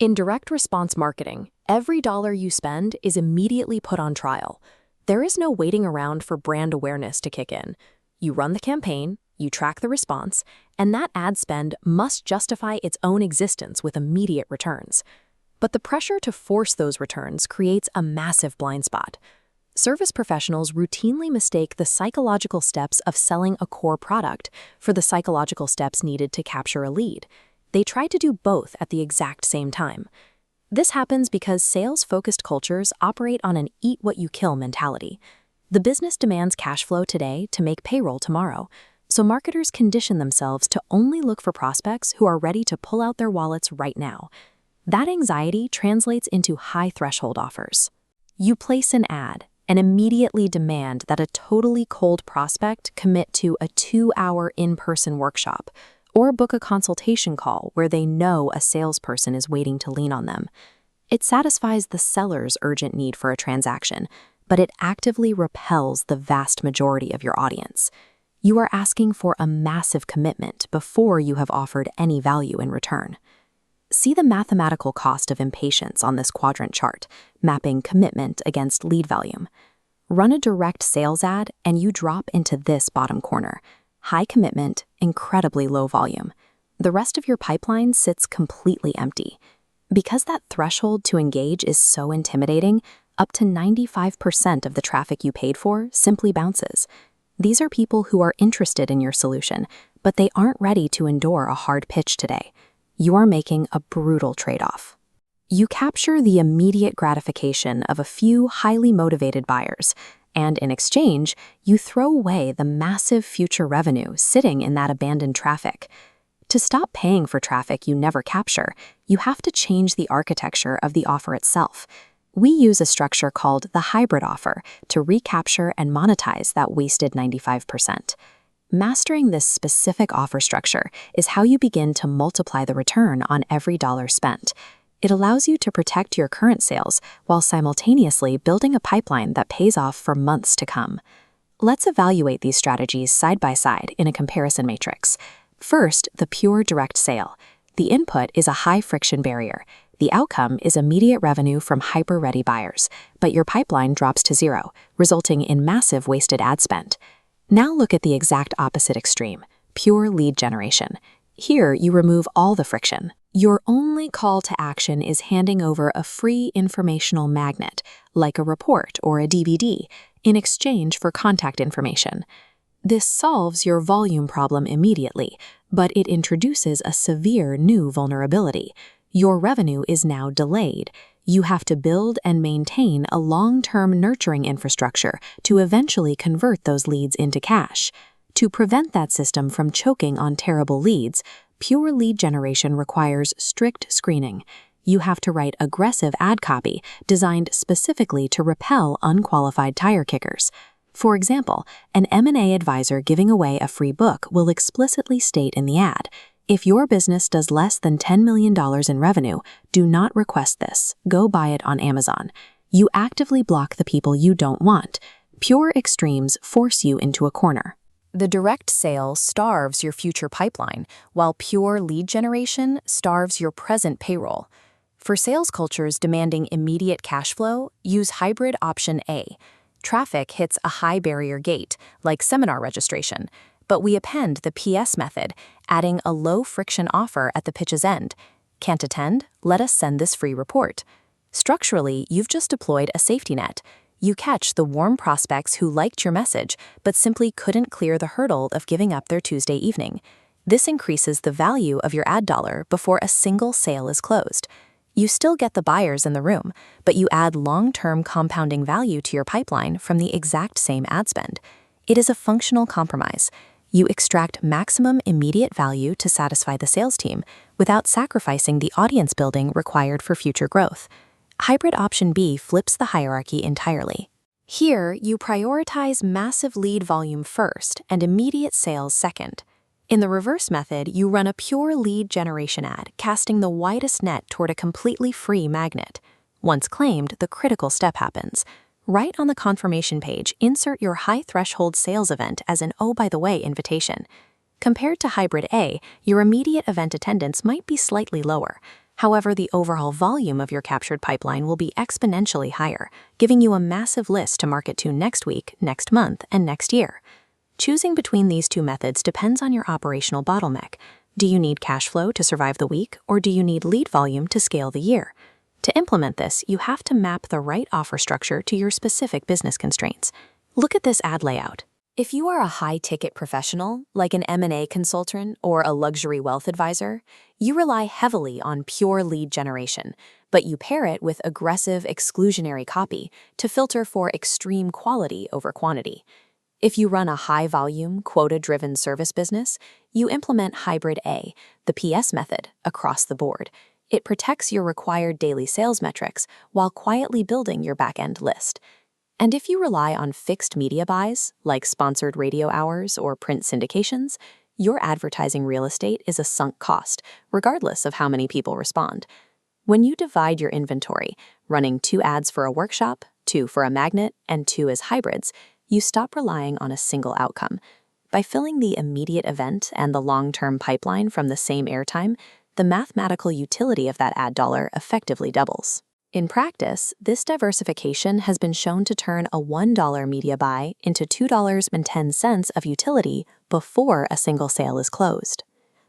In direct response marketing, every dollar you spend is immediately put on trial. There is no waiting around for brand awareness to kick in. You run the campaign, you track the response, and that ad spend must justify its own existence with immediate returns. But the pressure to force those returns creates a massive blind spot. Service professionals routinely mistake the psychological steps of selling a core product for the psychological steps needed to capture a lead. They try to do both at the exact same time. This happens because sales-focused cultures operate on an eat-what-you-kill mentality. The business demands cash flow today to make payroll tomorrow, so marketers condition themselves to only look for prospects who are ready to pull out their wallets right now. That anxiety translates into high-threshold offers. You place an ad and immediately demand that a totally cold prospect commit to a 2-hour in-person workshop, or book a consultation call where they know a salesperson is waiting to lean on them. It satisfies the seller's urgent need for a transaction, but it actively repels the vast majority of your audience. You are asking for a massive commitment before you have offered any value in return. See the mathematical cost of impatience on this quadrant chart, mapping commitment against lead volume. Run a direct sales ad and you drop into this bottom corner. High commitment, incredibly low volume. The rest of your pipeline sits completely empty. Because that threshold to engage is so intimidating, up to 95% of the traffic you paid for simply bounces. These are people who are interested in your solution, but they aren't ready to endure a hard pitch today. You are making a brutal trade-off. You capture the immediate gratification of a few highly motivated buyers, and in exchange, you throw away the massive future revenue sitting in that abandoned traffic. To stop paying for traffic you never capture, you have to change the architecture of the offer itself. We use a structure called the hybrid offer to recapture and monetize that wasted 95%. Mastering this specific offer structure is how you begin to multiply the return on every dollar spent. It allows you to protect your current sales while simultaneously building a pipeline that pays off for months to come. Let's evaluate these strategies side by side in a comparison matrix. First, the pure direct sale. The input is a high-friction barrier. The outcome is immediate revenue from hyper-ready buyers, but your pipeline drops to zero, resulting in massive wasted ad spend. Now look at the exact opposite extreme, pure lead generation. Here, you remove all the friction. Your only call to action is handing over a free informational magnet, like a report or a DVD, in exchange for contact information. This solves your volume problem immediately, but it introduces a severe new vulnerability. Your revenue is now delayed. You have to build and maintain a long-term nurturing infrastructure to eventually convert those leads into cash. To prevent that system from choking on terrible leads, pure lead generation requires strict screening. You have to write aggressive ad copy designed specifically to repel unqualified tire kickers. For example, an M&A advisor giving away a free book will explicitly state in the ad, "If your business does less than $10 million in revenue, do not request this. Go buy it on Amazon." You actively block the people you don't want. Pure extremes force you into a corner. The direct sale starves your future pipeline, while pure lead generation starves your present payroll. For sales cultures demanding immediate cash flow, use hybrid option A. Traffic hits a high barrier gate, like seminar registration, but we append the PS method, adding a low-friction offer at the pitch's end. Can't attend? Let us send this free report. Structurally, you've just deployed a safety net. You catch the warm prospects who liked your message, but simply couldn't clear the hurdle of giving up their Tuesday evening. This increases the value of your ad dollar before a single sale is closed. You still get the buyers in the room, but you add long-term compounding value to your pipeline from the exact same ad spend. It is a functional compromise. You extract maximum immediate value to satisfy the sales team without sacrificing the audience building required for future growth. Hybrid option B flips the hierarchy entirely. Here, you prioritize massive lead volume first and immediate sales second. In the reverse method, you run a pure lead generation ad, casting the widest net toward a completely free magnet. Once claimed, the critical step happens. Right on the confirmation page, insert your high-threshold sales event as an "oh, by the way" invitation. Compared to Hybrid A, your immediate event attendance might be slightly lower. However, the overall volume of your captured pipeline will be exponentially higher, giving you a massive list to market to next week, next month, and next year. Choosing between these two methods depends on your operational bottleneck. Do you need cash flow to survive the week, or do you need lead volume to scale the year? To implement this, you have to map the right offer structure to your specific business constraints. Look at this ad layout. If you are a high-ticket professional, like an M&A consultant or a luxury wealth advisor, you rely heavily on pure lead generation, but you pair it with aggressive, exclusionary copy to filter for extreme quality over quantity. If you run a high-volume, quota-driven service business, you implement Hybrid A, the PS method, across the board. It protects your required daily sales metrics while quietly building your back-end list. And if you rely on fixed media buys, like sponsored radio hours or print syndications, your advertising real estate is a sunk cost, regardless of how many people respond. When you divide your inventory, running 2 ads for a workshop, 2 for a magnet, and 2 as hybrids, you stop relying on a single outcome. By filling the immediate event and the long-term pipeline from the same airtime, the mathematical utility of that ad dollar effectively doubles. In practice, this diversification has been shown to turn a $1 media buy into $2.10 of utility before a single sale is closed.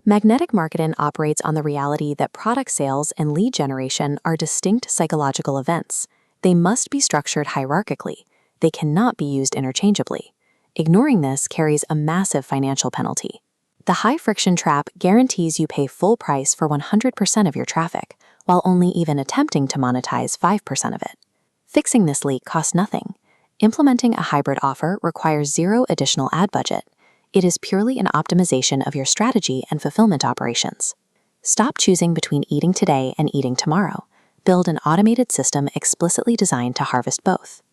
Magnetic marketing operates on the reality that product sales and lead generation are distinct psychological events. They must be structured hierarchically. They cannot be used interchangeably. Ignoring this carries a massive financial penalty. The high-friction trap guarantees you pay full price for 100% of your traffic, while only even attempting to monetize 5% of it. Fixing this leak costs nothing. Implementing a hybrid offer requires zero additional ad budget. It is purely an optimization of your strategy and fulfillment operations. Stop choosing between eating today and eating tomorrow. Build an automated system explicitly designed to harvest both.